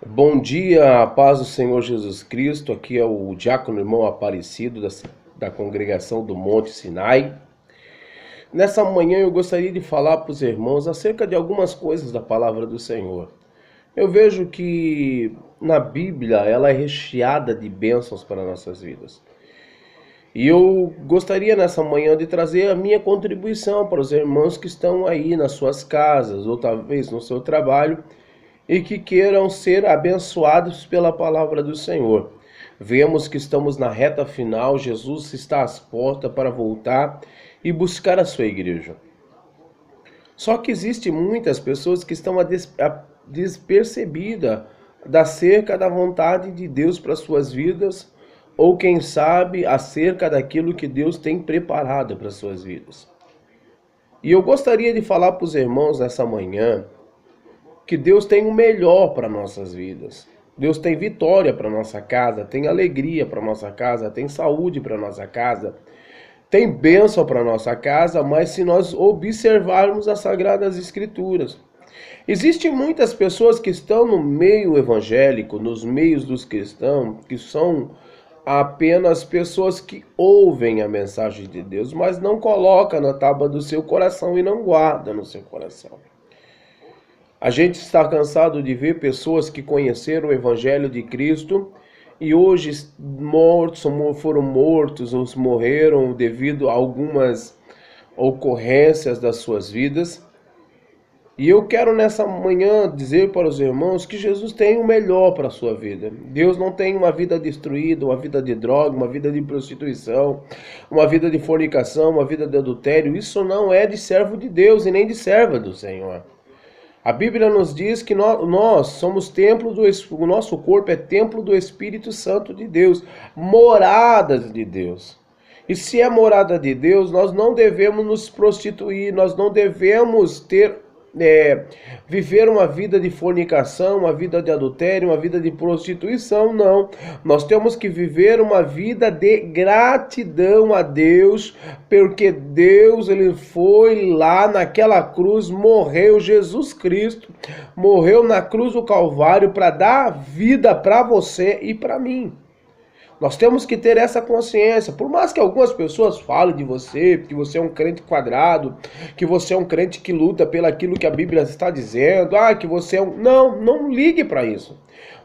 Bom dia, a paz do Senhor Jesus Cristo. Aqui é o Diácono Irmão Aparecido da congregação do Monte Sinai. Nessa manhã eu gostaria de falar para os irmãos acerca de algumas coisas da palavra do Senhor. Eu vejo que na Bíblia ela é recheada de bênçãos para nossas vidas. E eu gostaria nessa manhã de trazer a minha contribuição para os irmãos que estão aí nas suas casas ou talvez no seu trabalho e que queiram ser abençoados pela palavra do Senhor. Vemos que estamos na reta final, Jesus está às portas para voltar e buscar a sua igreja. Só que existem muitas pessoas que estão despercebidas acerca da vontade de Deus para suas vidas, ou quem sabe acerca daquilo que Deus tem preparado para suas vidas. E eu gostaria de falar para os irmãos nessa manhã que Deus tem o melhor para nossas vidas. Deus tem vitória para nossa casa, tem alegria para nossa casa, tem saúde para nossa casa, tem bênção para nossa casa, mas se nós observarmos as Sagradas Escrituras. Existem muitas pessoas que estão no meio evangélico, nos meios dos cristãos, que são apenas pessoas que ouvem a mensagem de Deus, mas não colocam na tábua do seu coração e não guardam no seu coração. A gente está cansado de ver pessoas que conheceram o Evangelho de Cristo e hoje foram mortos ou morreram devido a algumas ocorrências das suas vidas. E eu quero nessa manhã dizer para os irmãos que Jesus tem o melhor para a sua vida. Deus não tem uma vida destruída, uma vida de droga, uma vida de prostituição, uma vida de fornicação, uma vida de adultério. Isso não é de servo de Deus e nem de serva do Senhor. A Bíblia nos diz que nós somos templo o nosso corpo é templo do Espírito Santo de Deus, morada de Deus. E se é morada de Deus, nós não devemos nos prostituir, nós não devemos viver uma vida de fornicação, uma vida de adultério, uma vida de prostituição, não. Nós temos que viver uma vida de gratidão a Deus, porque Deus, ele foi lá naquela cruz, morreu, Jesus Cristo, morreu na cruz do Calvário para dar vida para você e para mim. Nós temos que ter essa consciência. Por mais que algumas pessoas falem de você, que você é um crente quadrado, que você é um crente que luta pelo aquilo que a Bíblia está dizendo, que você é um... Não ligue para isso.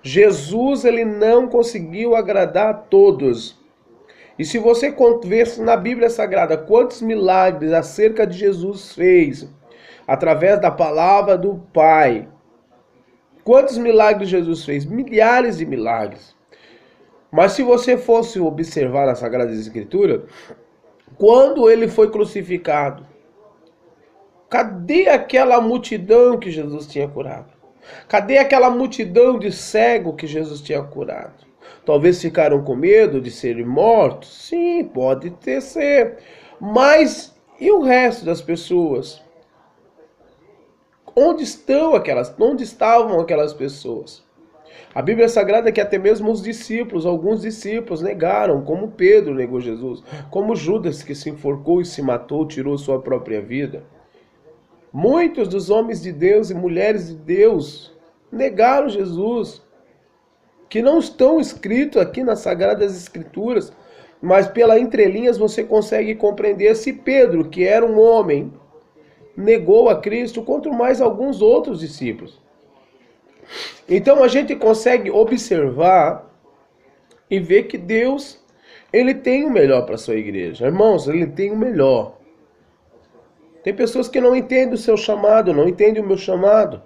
Jesus, ele não conseguiu agradar a todos. E se você ver na Bíblia Sagrada quantos milagres acerca de Jesus fez, através da palavra do Pai, quantos milagres Jesus fez? Milhares de milagres. Mas se você fosse observar na Sagrada Escritura, quando ele foi crucificado, cadê aquela multidão que Jesus tinha curado? Cadê aquela multidão de cego que Jesus tinha curado? Talvez ficaram com medo de serem mortos? Sim, pode ser. Mas e o resto das pessoas? Onde estavam aquelas pessoas? A Bíblia Sagrada é que até mesmo os discípulos, alguns discípulos negaram, como Pedro negou Jesus, como Judas que se enforcou e se matou, tirou sua própria vida. Muitos dos homens de Deus e mulheres de Deus negaram Jesus, que não estão escritos aqui nas Sagradas Escrituras, mas pelas entrelinhas você consegue compreender se Pedro, que era um homem, negou a Cristo, quanto mais alguns outros discípulos. Então a gente consegue observar e ver que Deus, ele tem o melhor para a sua igreja. Irmãos, ele tem o melhor. Tem pessoas que não entendem o seu chamado, não entendem o meu chamado.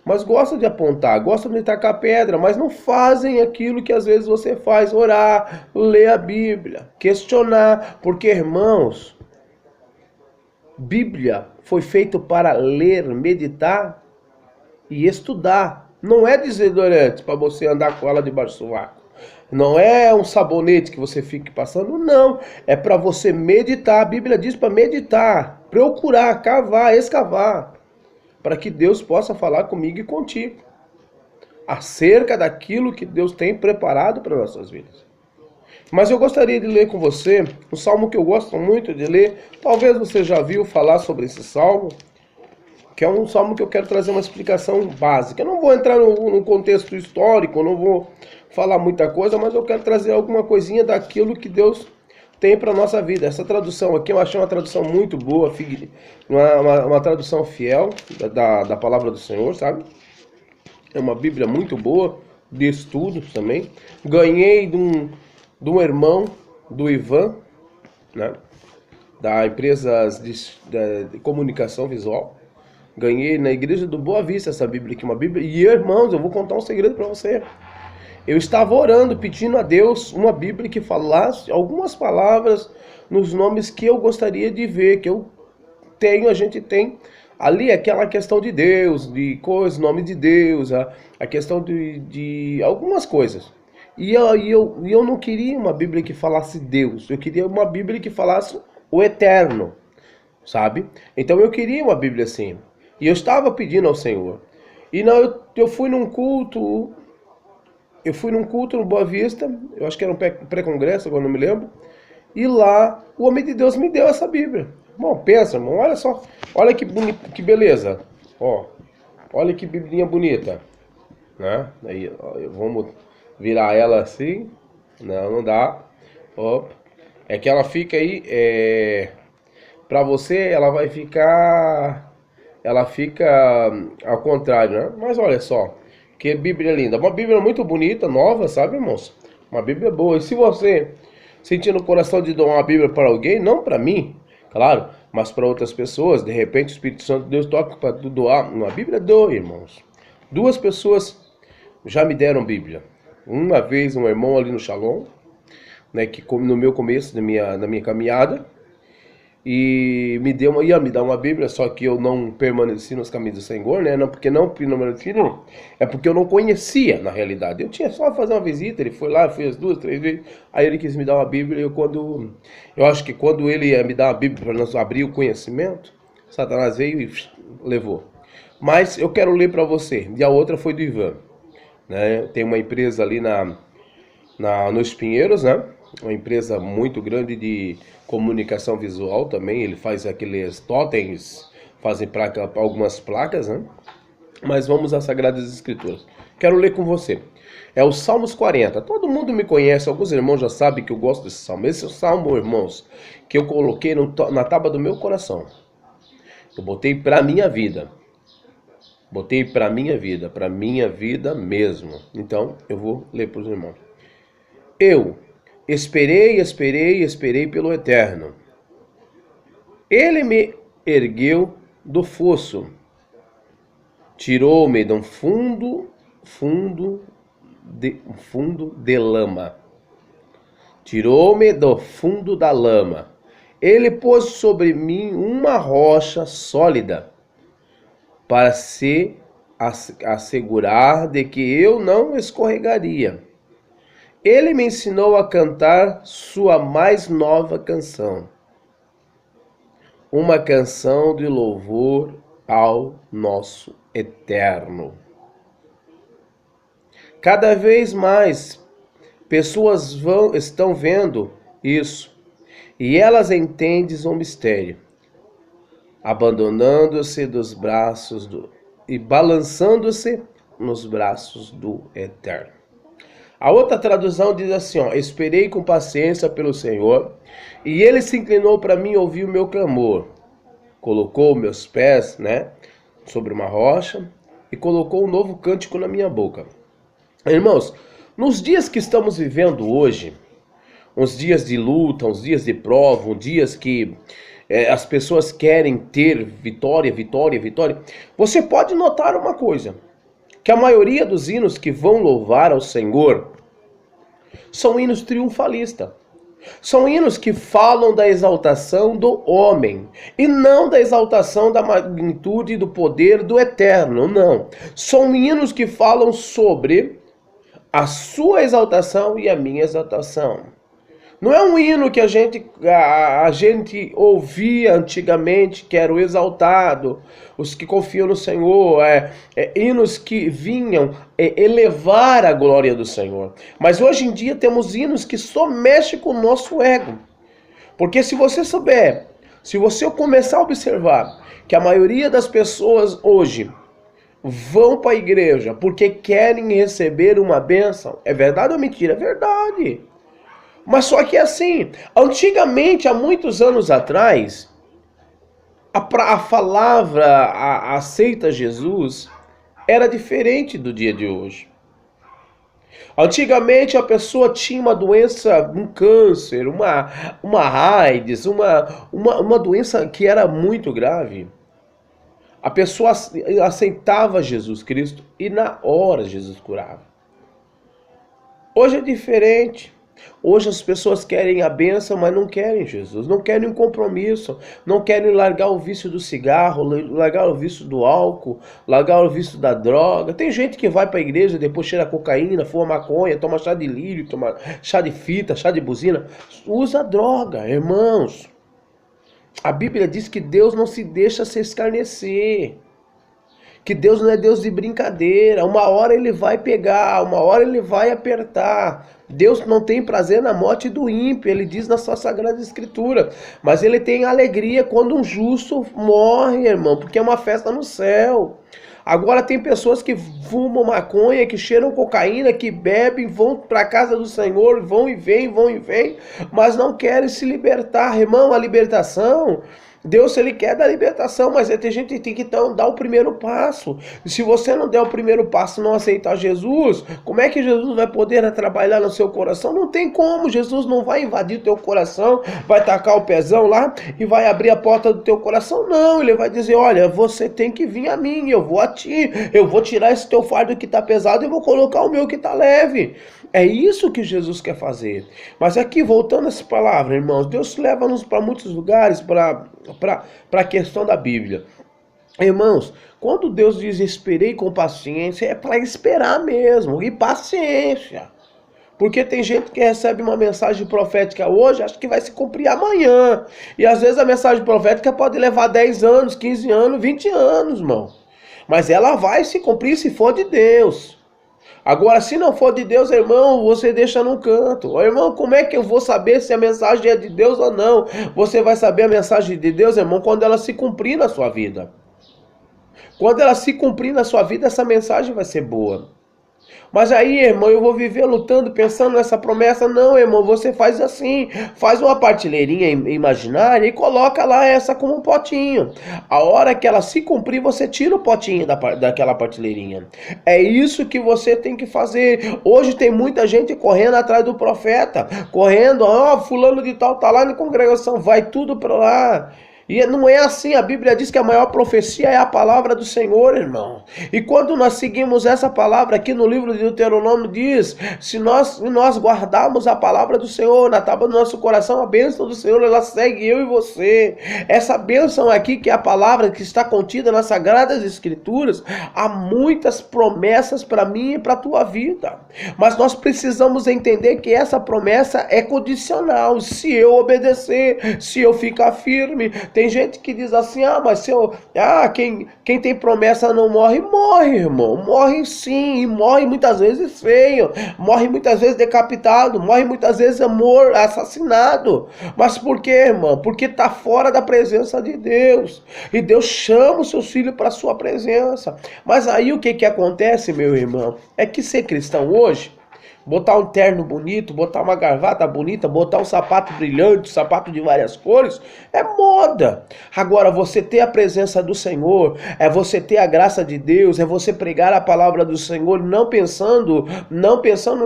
Mas gostam de apontar, gostam de tacar pedra, mas não fazem aquilo que às vezes você faz, orar, ler a Bíblia, questionar. Porque, irmãos, Bíblia foi feito para ler, meditar e estudar. Não é desodorante para você andar com ela debaixo do sovaco. Não é um sabonete que você fique passando, não. É para você meditar. A Bíblia diz para meditar, procurar, cavar, escavar, para que Deus possa falar comigo e contigo acerca daquilo que Deus tem preparado para nossas vidas. Mas eu gostaria de ler com você um salmo que eu gosto muito de ler. Talvez você já viu falar sobre esse salmo. que é um salmo que eu quero trazer uma explicação básica. Eu não vou entrar no contexto histórico, eu não vou falar muita coisa, mas eu quero trazer alguma coisinha daquilo que Deus tem para a nossa vida. Essa tradução aqui eu achei uma tradução muito boa, uma tradução fiel da palavra do Senhor, sabe? É uma Bíblia muito boa, de estudo também. Ganhei de um irmão, do Ivan, né? Da empresa de comunicação visual. Ganhei na igreja do Boa Vista essa Bíblia aqui, uma Bíblia. E irmãos, eu vou contar um segredo para você. Eu estava orando, pedindo a Deus uma Bíblia que falasse algumas palavras nos nomes que eu gostaria de ver, que eu tenho, a gente tem ali aquela questão de Deus, de coisas, nome de Deus, a questão de algumas coisas. E eu não queria uma Bíblia que falasse Deus, eu queria uma Bíblia que falasse o Eterno, sabe? Então eu queria uma Bíblia assim. E eu estava pedindo ao Senhor. E não, eu fui num culto. Eu fui num culto no Boa Vista. Eu acho que era um pré-congresso, agora não me lembro. E lá o homem de Deus me deu essa Bíblia. Bom, pensa, irmão, olha só. Olha que bonito, que beleza. Ó, olha que biblinha bonita. Né? Aí, ó, vamos virar ela assim. Não dá. Opa. É que ela fica aí. Pra você, ela vai ficar. Ela fica ao contrário, né? Mas olha só, que Bíblia linda. Uma Bíblia muito bonita, nova, sabe, irmãos? Uma Bíblia boa. E se você sentir no coração de dar uma Bíblia para alguém, não para mim, claro, mas para outras pessoas, de repente o Espírito Santo de Deus toca para tu doar uma Bíblia, doe, irmãos. 2 pessoas já me deram Bíblia. Uma vez um irmão ali no Shalom, né, que no meu começo da minha caminhada, e ia me dar uma Bíblia, só que eu não permaneci nos caminhos do Senhor, né? Não, porque não permaneci, não. É porque eu não conhecia, na realidade. Eu tinha só fazer uma visita, ele foi lá, fez 2, 3 vezes, aí ele quis me dar uma Bíblia, eu acho que quando ele ia me dar uma Bíblia para nós abrir o conhecimento, Satanás veio e levou. Mas eu quero ler para você, e a outra foi do Ivan, né? Tem uma empresa ali nos Pinheiros, né? Uma empresa muito grande de comunicação visual também. Ele faz aqueles totens, fazem algumas placas, né? Mas vamos às Sagradas Escrituras. Quero ler com você. É o Salmos 40. Todo mundo me conhece, alguns irmãos já sabem que eu gosto desse salmo. Esse é o salmo, irmãos, que eu coloquei na tábua do meu coração. Eu botei para minha vida. Botei para minha vida mesmo. Então, eu vou ler para os irmãos. Eu esperei pelo Eterno. Ele me ergueu do fosso, tirou-me de um fundo de lama. Tirou-me do fundo da lama. Ele pôs sobre mim uma rocha sólida, para se assegurar de que eu não escorregaria. Ele me ensinou a cantar sua mais nova canção, uma canção de louvor ao nosso Eterno. Cada vez mais pessoas estão vendo isso, e elas entendem o mistério, abandonando-se dos braços e balançando-se nos braços do Eterno. A outra tradução diz assim, ó: esperei com paciência pelo Senhor, e ele se inclinou para mim e ouviu o meu clamor. Colocou meus pés, né, sobre uma rocha e colocou um novo cântico na minha boca. Irmãos, nos dias que estamos vivendo hoje, uns dias de luta, uns dias de prova, uns dias que as pessoas querem ter vitória, você pode notar uma coisa, que a maioria dos hinos que vão louvar ao Senhor são hinos triunfalistas. São hinos que falam da exaltação do homem e não da exaltação da magnitude e do poder do Eterno, não. São hinos que falam sobre a sua exaltação e a minha exaltação. Não é um hino que a gente ouvia antigamente, que era o exaltado, os que confiam no Senhor, hinos que vinham elevar a glória do Senhor. Mas hoje em dia temos hinos que só mexem com o nosso ego. Porque se você souber Se você começar a observar que a maioria das pessoas hoje vão para a igreja porque querem receber uma bênção, é verdade ou mentira? É verdade. Mas só que assim, antigamente, há muitos anos atrás, a palavra aceita Jesus era diferente do dia de hoje. Antigamente a pessoa tinha uma doença, um câncer, uma AIDS, uma doença que era muito grave. A pessoa aceitava Jesus Cristo e na hora Jesus curava. Hoje é diferente. Hoje as pessoas querem a bênção, mas não querem Jesus, não querem um compromisso, não querem largar o vício do cigarro, largar o vício do álcool, largar o vício da droga. Tem gente que vai para a igreja, depois cheira cocaína, fuma maconha, toma chá de lírio, toma chá de fita, chá de buzina, usa droga, irmãos. A Bíblia diz que Deus não se deixa se escarnecer. Que Deus não é Deus de brincadeira. Uma hora ele vai pegar, uma hora ele vai apertar. Deus não tem prazer na morte do ímpio, ele diz na sua Sagrada Escritura. Mas ele tem alegria quando um justo morre, irmão, porque é uma festa no céu. Agora tem pessoas que fumam maconha, que cheiram cocaína, que bebem, vão para a casa do Senhor, vão e vêm, mas não querem se libertar, irmão. A libertação, Deus, ele quer dar libertação, mas tem gente que tem que então dar o primeiro passo. E se você não der o primeiro passo, não aceitar Jesus, como é que Jesus vai poder trabalhar no seu coração? Não tem como. Jesus não vai invadir o teu coração, vai tacar o pezão lá e vai abrir a porta do teu coração. Não, ele vai dizer, olha, você tem que vir a mim, eu vou a ti, eu vou tirar esse teu fardo que está pesado e vou colocar o meu que está leve. É isso que Jesus quer fazer. Mas aqui, voltando a essa palavra, irmãos, Deus leva-nos para muitos lugares para a questão da Bíblia. Irmãos, quando Deus diz esperei com paciência, é para esperar mesmo, e paciência. Porque tem gente que recebe uma mensagem profética hoje, acha que vai se cumprir amanhã. E às vezes a mensagem profética pode levar 10 anos, 15 anos, 20 anos, irmão. Mas ela vai se cumprir se for de Deus. Agora, se não for de Deus, irmão, você deixa no canto. Ô, irmão, como é que eu vou saber se a mensagem é de Deus ou não? Você vai saber a mensagem de Deus, irmão, quando ela se cumprir na sua vida. Quando ela se cumprir na sua vida, essa mensagem vai ser boa. Mas aí, irmão, eu vou viver lutando, pensando nessa promessa. Não, irmão, você faz assim, faz uma partilheirinha imaginária e coloca lá essa como um potinho. A hora que ela se cumprir, você tira o potinho daquela partilheirinha. É isso que você tem que fazer. Hoje tem muita gente correndo atrás do profeta, correndo, ó, fulano de tal tá lá na congregação, vai tudo pra lá. E não é assim, a Bíblia diz que a maior profecia é a palavra do Senhor, irmão. E quando nós seguimos essa palavra aqui no livro de Deuteronômio diz, se nós guardarmos a palavra do Senhor na tábua do nosso coração, a bênção do Senhor, ela segue eu e você. Essa bênção aqui, que é a palavra que está contida nas Sagradas Escrituras, há muitas promessas para mim e para a tua vida. Mas nós precisamos entender que essa promessa é condicional. Se eu obedecer, se eu ficar firme. Tem gente que diz assim, mas se eu... quem tem promessa não morre. Morre, irmão. Morre sim, e morre muitas vezes feio. Morre muitas vezes decapitado. Morre muitas vezes assassinado. Mas por quê, irmão? Porque está fora da presença de Deus. E Deus chama os seus filhos para a sua presença. Mas aí o que acontece, meu irmão? É que ser cristão hoje, botar um terno bonito, botar uma gravata bonita, botar um sapato brilhante, sapato de várias cores, é moda. Agora, você ter a presença do Senhor, é você ter a graça de Deus, é você pregar a palavra do Senhor, não pensando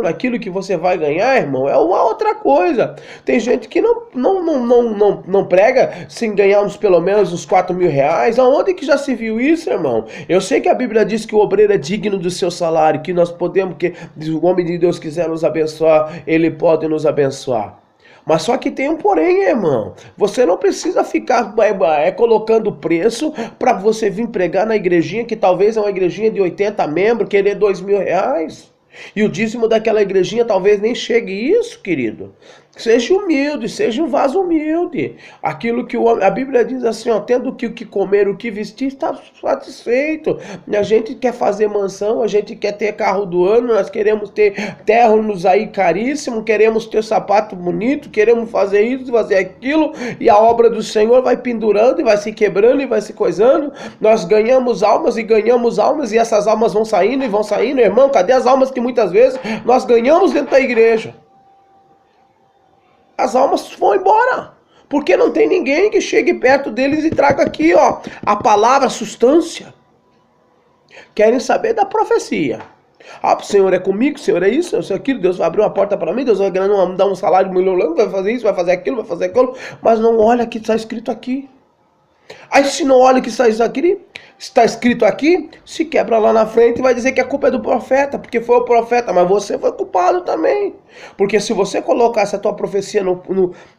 naquilo que você vai ganhar, irmão, é uma outra coisa. Tem gente que não prega sem ganhar pelo menos uns 4 mil reais. Aonde que já se viu isso, irmão? Eu sei que a Bíblia diz que o obreiro é digno do seu salário, que nós podemos, que o homem de Deus quiser nos abençoar, ele pode nos abençoar. Mas só que tem um porém, irmão. Você não precisa ficar colocando preço para você vir pregar na igrejinha, que talvez é uma igrejinha de 80 membros, querer 2 mil reais. E o dízimo daquela igrejinha talvez nem chegue isso, querido. Seja humilde, seja um vaso humilde. Aquilo que a Bíblia diz assim, ó, tendo o que comer, o que vestir, está satisfeito. A gente quer fazer mansão, a gente quer ter carro do ano, nós queremos ter ternos aí caríssimo, queremos ter sapato bonito, queremos fazer isso, fazer aquilo, e a obra do Senhor vai pendurando e vai se quebrando e vai se coisando. Nós ganhamos almas, e essas almas vão saindo e vão saindo. Irmão, cadê as almas que muitas vezes nós ganhamos dentro da igreja? As almas vão embora, porque não tem ninguém que chegue perto deles e traga aqui, ó, a palavra, a substância. Querem saber da profecia. Ah, o Senhor é comigo, o Senhor é isso, o Senhor é aquilo, Deus vai abrir uma porta para mim, Deus vai dar um salário milionário, vai fazer isso, vai fazer aquilo, mas não olha o que está escrito aqui. Aí se não olha o que está escrito aqui, se quebra lá na frente e vai dizer que a culpa é do profeta, porque foi o profeta, mas você foi culpado também. Porque se você colocasse a tua profecia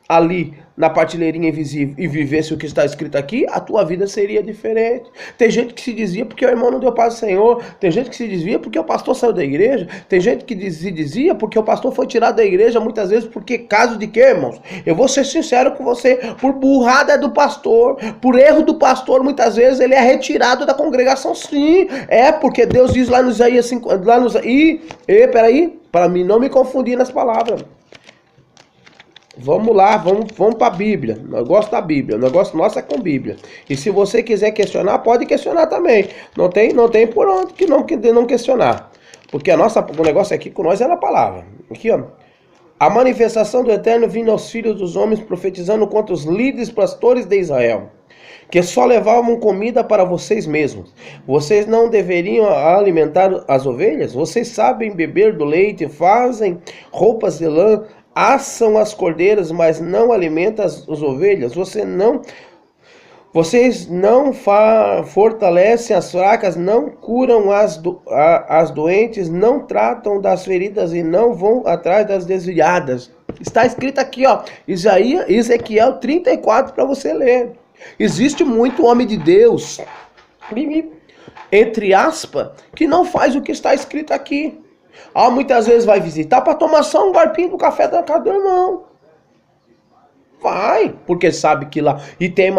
ali na prateleirinha invisível e vivesse o que está escrito aqui, a tua vida seria diferente. Tem gente que se dizia porque o irmão não deu paz ao Senhor, tem gente que se dizia porque o pastor saiu da igreja, tem gente que se dizia porque o pastor foi tirado da igreja muitas vezes, porque caso de quê, irmãos? Eu vou ser sincero com você, por burrada do pastor, por erro do pastor, muitas vezes ele é retirado da congregação, sim. É porque Deus diz lá no Isaías 5, peraí, para mim não me confundir nas palavras. Vamos lá, vamos para a Bíblia. O negócio da Bíblia, o negócio nosso é com Bíblia. E se você quiser questionar, pode questionar também. Não tem por onde que não questionar. Porque o negócio aqui com nós é na palavra. Aqui, ó. A manifestação do Eterno vindo aos filhos dos homens, profetizando contra os líderes pastores de Israel, que só levavam comida para vocês mesmos. Vocês não deveriam alimentar as ovelhas? Vocês sabem beber do leite, fazem roupas de lã, assam as cordeiras, mas não alimentam as ovelhas. Vocês não fortalecem as fracas, não curam as doentes, não tratam das feridas e não vão atrás das desviadas. Está escrito aqui, ó, Ezequiel 34 para você ler. Existe muito homem de Deus, entre aspas, que não faz o que está escrito aqui. Muitas vezes vai visitar para tomar só um garpinho do café da casa do irmão. Vai, porque sabe que lá... E tem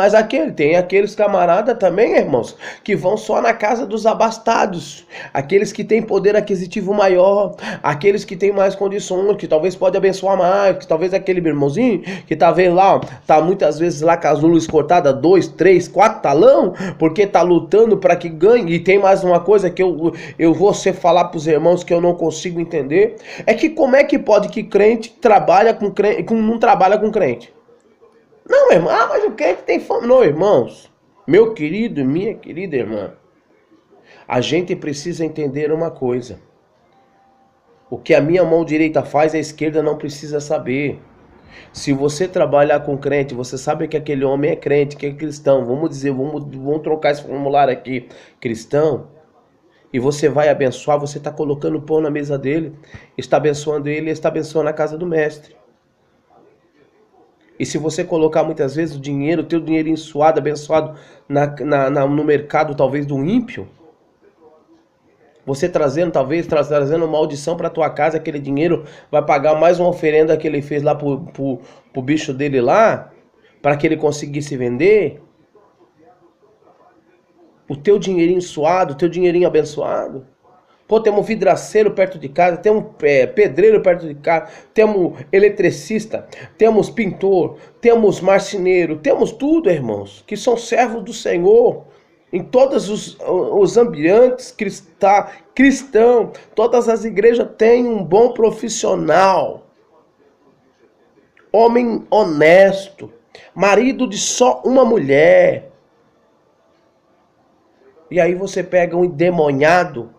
aqueles camaradas também, irmãos, que vão só na casa dos abastados. Aqueles que têm poder aquisitivo maior, aqueles que têm mais condições, que talvez pode abençoar mais, que talvez aquele irmãozinho que tá vendo lá, ó, tá muitas vezes lá com as luzes cortadas, 2, 3, 4 talão, porque tá lutando para que ganhe. E tem mais uma coisa que eu vou falar pros irmãos que eu não consigo entender, é que como é que pode que crente trabalha com crente, não trabalha com crente? Não, irmão, mas o crente tem fome. Não, irmãos, meu querido e minha querida irmã, a gente precisa entender uma coisa. O que a minha mão direita faz, a esquerda não precisa saber. Se você trabalhar com crente, você sabe que aquele homem é crente, que é cristão. Vamos trocar esse formulário aqui, cristão. E você vai abençoar, você está colocando pão na mesa dele, está abençoando ele, está abençoando a casa do mestre. E se você colocar muitas vezes o teu dinheirinho suado, abençoado no mercado talvez do ímpio, você trazendo maldição para tua casa, aquele dinheiro vai pagar mais uma oferenda que ele fez lá pro bicho dele lá, para que ele conseguisse vender. O teu dinheirinho suado, o teu dinheirinho abençoado. Pô, temos vidraceiro perto de casa, temos pedreiro perto de casa, temos eletricista, temos pintor, temos marceneiro, temos tudo, irmãos, que são servos do Senhor. Em todos os ambientes cristãos, todas as igrejas têm um bom profissional, homem honesto, marido de só uma mulher. E aí você pega um endemoniado,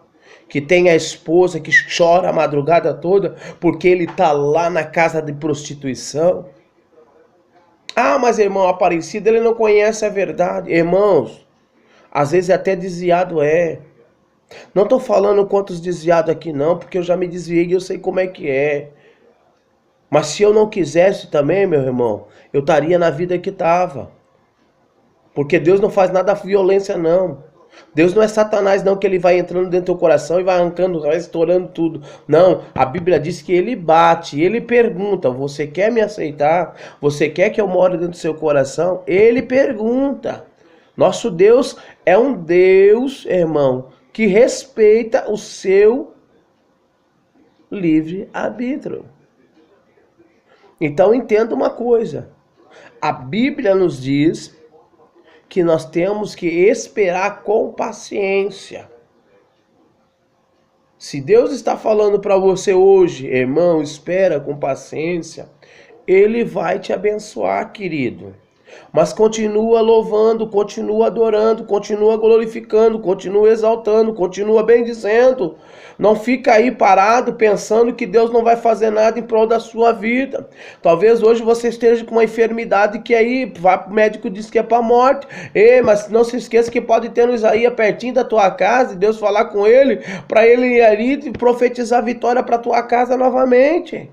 que tem a esposa que chora a madrugada toda porque ele está lá na casa de prostituição. Mas irmão, Aparecido, ele não conhece a verdade. Irmãos, às vezes até desviado é. Não estou falando quantos desviados aqui não, porque eu já me desviei e eu sei como é que é. Mas se eu não quisesse também, meu irmão, eu estaria na vida que estava. Porque Deus não faz nada violência não. Deus não é Satanás não, que ele vai entrando dentro do teu coração e vai arrancando, vai estourando tudo. Não, a Bíblia diz que ele bate, ele pergunta, você quer me aceitar? Você quer que eu more dentro do seu coração? Ele pergunta. Nosso Deus é um Deus, irmão, que respeita o seu livre-arbítrio. Então entenda uma coisa, a Bíblia nos diz que nós temos que esperar com paciência. Se Deus está falando para você hoje, irmão, espera com paciência, Ele vai te abençoar, querido. Mas continua louvando, continua adorando, continua glorificando, continua exaltando, continua bendizendo. Não fica aí parado pensando que Deus não vai fazer nada em prol da sua vida. Talvez hoje você esteja com uma enfermidade que aí vai pro médico e diz que é para morte. Ei, mas não se esqueça que pode ter no Isaías pertinho da tua casa e Deus falar com ele, para ele ir ali e profetizar vitória para tua casa novamente.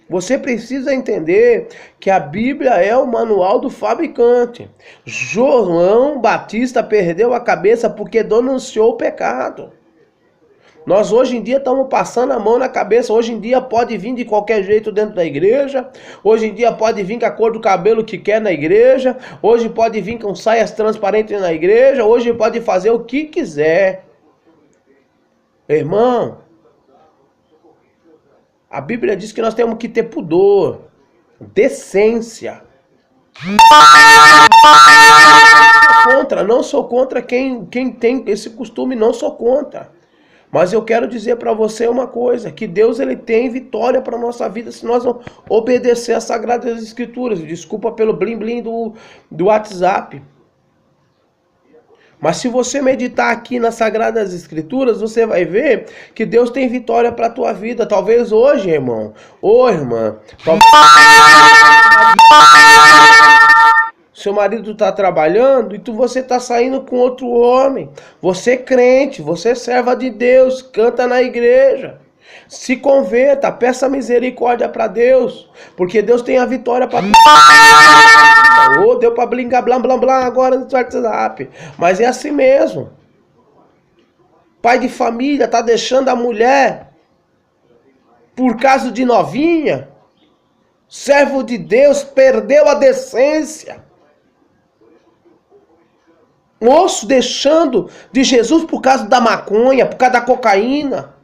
Você precisa entender que a Bíblia é o manual do fabricante. João Batista perdeu a cabeça porque denunciou o pecado. Nós hoje em dia estamos passando a mão na cabeça. Hoje em dia pode vir de qualquer jeito dentro da igreja. Hoje em dia pode vir com a cor do cabelo que quer na igreja. Hoje pode vir com saias transparentes na igreja. Hoje pode fazer o que quiser. Irmão, a Bíblia diz que nós temos que ter pudor, decência. Não sou contra quem tem esse costume, não sou contra. Mas eu quero dizer para você uma coisa, que Deus ele tem vitória para a nossa vida se nós não obedecer às Sagradas Escrituras. Desculpa pelo blim-blim do WhatsApp. Mas se você meditar aqui nas Sagradas Escrituras, você vai ver que Deus tem vitória para a tua vida. Talvez hoje, irmão, ou irmã, seu marido está trabalhando e você está saindo com outro homem. Você é crente, você é serva de Deus, canta na igreja. Se converta, peça misericórdia para Deus, porque Deus tem a vitória para oh, deu para brincar blá blá blá agora no WhatsApp, mas é assim mesmo. Pai de família tá deixando a mulher por causa de novinha. Servo de Deus perdeu a decência. Moço deixando de Jesus por causa da maconha, por causa da cocaína.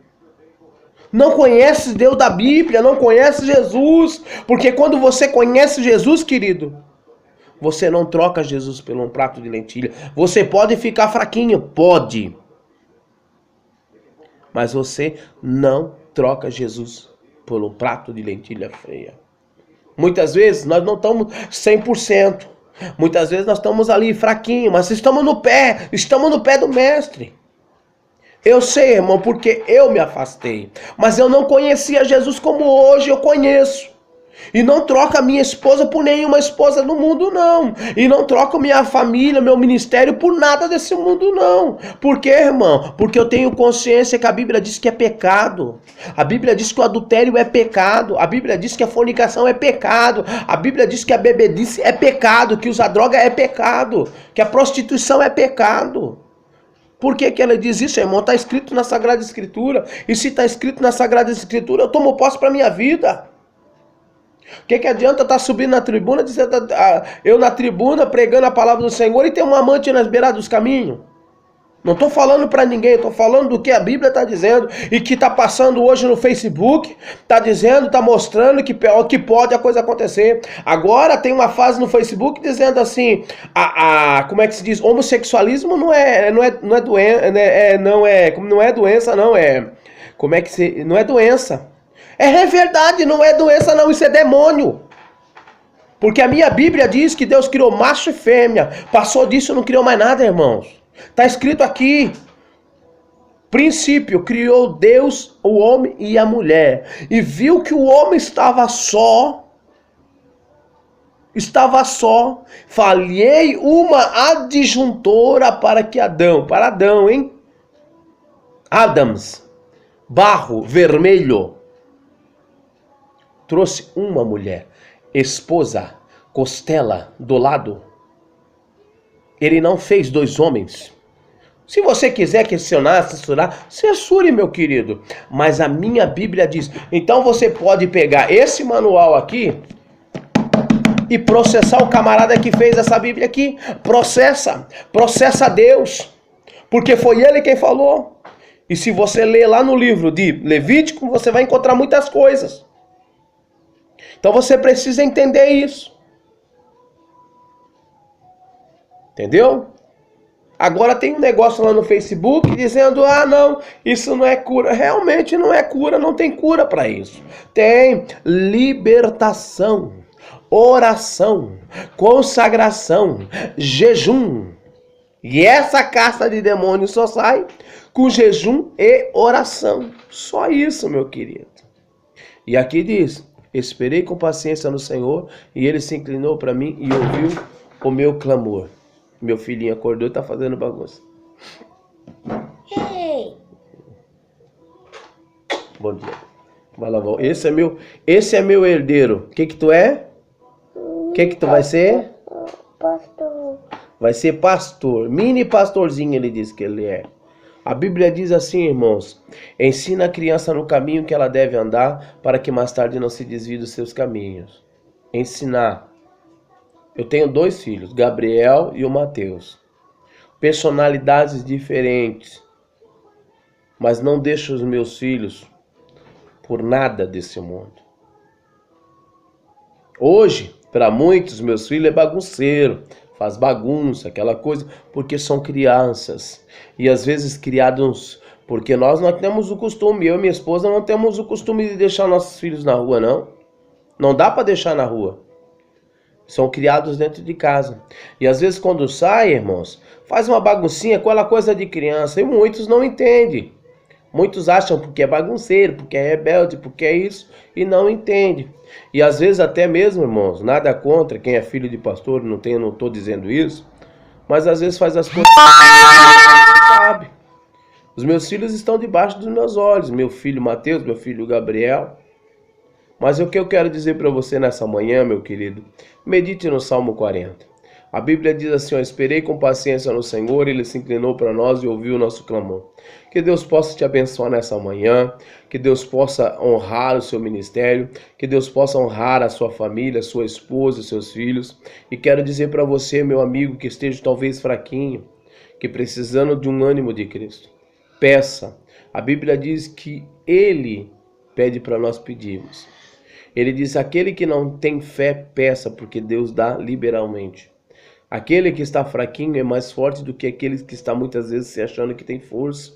Não conhece Deus da Bíblia, não conhece Jesus. Porque quando você conhece Jesus, querido, você não troca Jesus por um prato de lentilha. Você pode ficar fraquinho, pode. Mas você não troca Jesus por um prato de lentilha feia. Muitas vezes nós não estamos 100%. Muitas vezes nós estamos ali fraquinho, mas estamos no pé do mestre. Eu sei, irmão, porque eu me afastei. Mas eu não conhecia Jesus como hoje eu conheço. E não troco a minha esposa por nenhuma esposa do mundo, não. E não troco minha família, meu ministério por nada desse mundo, não. Por quê, irmão? Porque eu tenho consciência que a Bíblia diz que é pecado. A Bíblia diz que o adultério é pecado. A Bíblia diz que a fornicação é pecado. A Bíblia diz que a bebedice é pecado. Que usar droga é pecado. Que a prostituição é pecado. Por que ela diz isso, irmão? Está escrito na Sagrada Escritura. E se está escrito na Sagrada Escritura, eu tomo posse para a minha vida. O que adianta estar subindo na tribuna, dizendo, eu na tribuna pregando a palavra do Senhor e ter um amante nas beiradas dos caminhos? Não estou falando para ninguém, estou falando do que a Bíblia está dizendo e que está passando hoje no Facebook, está dizendo, está mostrando que pode a coisa acontecer. Agora tem uma fase no Facebook dizendo assim, como é que se diz? Homossexualismo não é doença, não é. Como é que se? Não é doença. É verdade, não é doença não, isso é demônio. Porque a minha Bíblia diz que Deus criou macho e fêmea. Passou disso, não criou mais nada, irmãos. Está escrito aqui. Princípio, criou Deus o homem e a mulher. E viu que o homem estava só. Falhei uma adjuntora para Adão, hein? Adams, barro vermelho. Trouxe uma mulher, esposa, costela do lado. Ele não fez dois homens. Se você quiser questionar, censurar, censure, meu querido. Mas a minha Bíblia diz. Então você pode pegar esse manual aqui e processar o camarada que fez essa Bíblia aqui. Processa Deus. Porque foi ele quem falou. E se você ler lá no livro de Levítico, você vai encontrar muitas coisas. Então você precisa entender isso. Entendeu? Agora tem um negócio lá no Facebook dizendo, ah não, isso não é cura. Realmente não é cura, não tem cura para isso. Tem libertação, oração, consagração, jejum. E essa caça de demônios só sai com jejum e oração. Só isso, meu querido. E aqui diz, esperei com paciência no Senhor e ele se inclinou para mim e ouviu o meu clamor. Meu filhinho acordou e tá fazendo bagunça. Hey. Bom dia. Vai lá, esse é meu herdeiro. O que tu é? O que tu vai ser? Pastor. Vai ser pastor. Mini pastorzinho, ele diz que ele é. A Bíblia diz assim, irmãos. Ensina a criança no caminho que ela deve andar, para que mais tarde não se desvie dos seus caminhos. Ensinar. Eu tenho 2 filhos, Gabriel e o Mateus. Personalidades diferentes. Mas não deixo os meus filhos por nada desse mundo. Hoje, para muitos, meus filhos é bagunceiro. Faz bagunça, aquela coisa, porque são crianças. E às vezes criados... Porque nós não temos o costume, eu e minha esposa não temos o costume de deixar nossos filhos na rua, não. Não dá para deixar na rua. São criados dentro de casa. E às vezes quando sai, irmãos, faz uma baguncinha, aquela coisa de criança. E muitos não entendem. Muitos acham porque é bagunceiro, porque é rebelde, porque é isso. E não entendem. E às vezes até mesmo, irmãos, nada contra quem é filho de pastor, não estou dizendo isso. Mas às vezes faz as coisas não sabe. Os meus filhos estão debaixo dos meus olhos. Meu filho Mateus, meu filho Gabriel. Mas o que eu quero dizer para você nessa manhã, meu querido, medite no Salmo 40. A Bíblia diz assim, esperei com paciência no Senhor, ele se inclinou para nós e ouviu o nosso clamor. Que Deus possa te abençoar nessa manhã, que Deus possa honrar o seu ministério, que Deus possa honrar a sua família, a sua esposa, os seus filhos. E quero dizer para você, meu amigo, que esteja talvez fraquinho, que precisando de um ânimo de Cristo, peça. A Bíblia diz que ele pede para nós pedirmos. Ele diz, aquele que não tem fé, peça, porque Deus dá liberalmente. Aquele que está fraquinho é mais forte do que aquele que está muitas vezes se achando que tem força.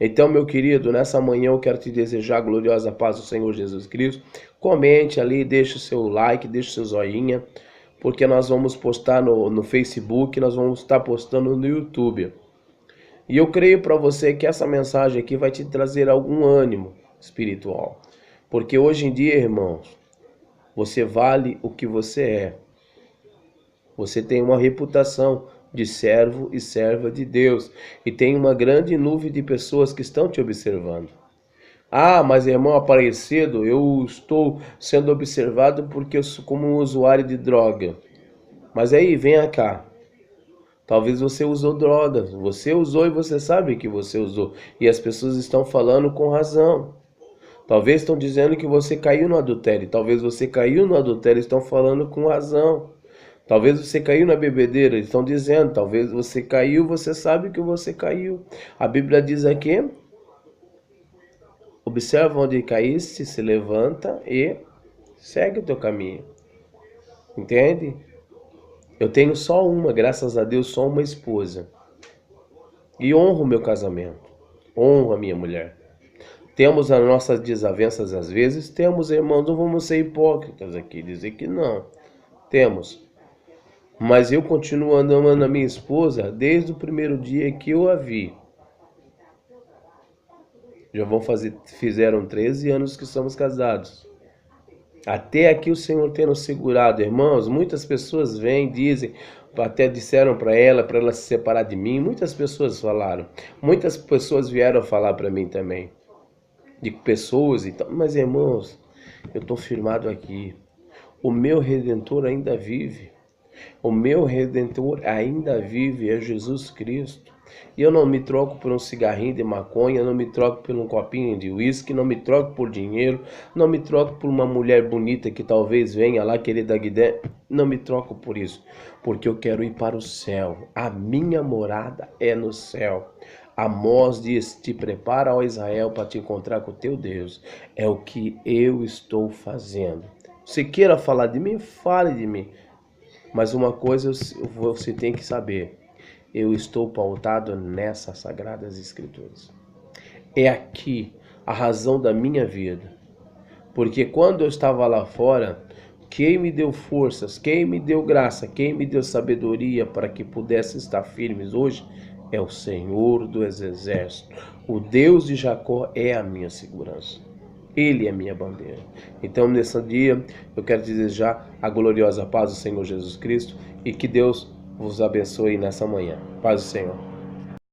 Então, meu querido, nessa manhã eu quero te desejar a gloriosa paz do Senhor Jesus Cristo. Comente ali, deixe o seu like, deixe o seu joinha, porque nós vamos postar no Facebook, nós vamos estar postando no YouTube. E eu creio para você que essa mensagem aqui vai te trazer algum ânimo espiritual. Porque hoje em dia, irmãos, você vale o que você é. Você tem uma reputação de servo e serva de Deus. E tem uma grande nuvem de pessoas que estão te observando. Ah, mas irmão Aparecido, eu estou sendo observado porque eu sou como um usuário de droga. Mas aí, venha cá. Talvez você usou drogas. Você usou e você sabe que você usou. E as pessoas estão falando com razão. Talvez estão dizendo que você caiu no adultério. Talvez você caiu no adultério e estão falando com razão. Talvez você caiu na bebedeira, eles estão dizendo. Talvez você caiu, você sabe que você caiu. A Bíblia diz aqui, observa onde caíste, se levanta e segue o teu caminho. Entende? Eu tenho só uma, graças a Deus, só uma esposa. E honro o meu casamento. Honro a minha mulher. Temos as nossas desavenças às vezes, temos, irmãos, não vamos ser hipócritas aqui, dizer que não. Temos. Mas eu continuo amando a minha esposa desde o primeiro dia que eu a vi. Fizeram 13 anos que somos casados. Até aqui o Senhor tem nos segurado, irmãos. Muitas pessoas vêm, dizem, até disseram para ela se separar de mim. Muitas pessoas falaram. Muitas pessoas vieram falar para mim também. De pessoas e tal. Mas, irmãos, eu estou firmado aqui. O meu Redentor ainda vive. O meu Redentor ainda vive, é Jesus Cristo. E eu não me troco por um cigarrinho de maconha, não me troco por um copinho de uísque, não me troco por dinheiro, não me troco por uma mulher bonita que talvez venha lá querer dar guidé. Não me troco por isso, porque eu quero ir para o céu. A minha morada é no céu. Amós diz: te prepara, ó Israel, para te encontrar com o teu Deus. É o que eu estou fazendo. Se queira falar de mim, fale de mim. Mas uma coisa você tem que saber: eu estou pautado nessas sagradas escrituras. É aqui a razão da minha vida. Porque quando eu estava lá fora, quem me deu forças, quem me deu graça, quem me deu sabedoria para que pudesse estar firmes hoje é o Senhor dos Exércitos. O Deus de Jacó é a minha segurança. Ele é minha bandeira. Então, nesse dia, eu quero desejar a gloriosa paz do Senhor Jesus Cristo e que Deus vos abençoe nessa manhã. Paz do Senhor.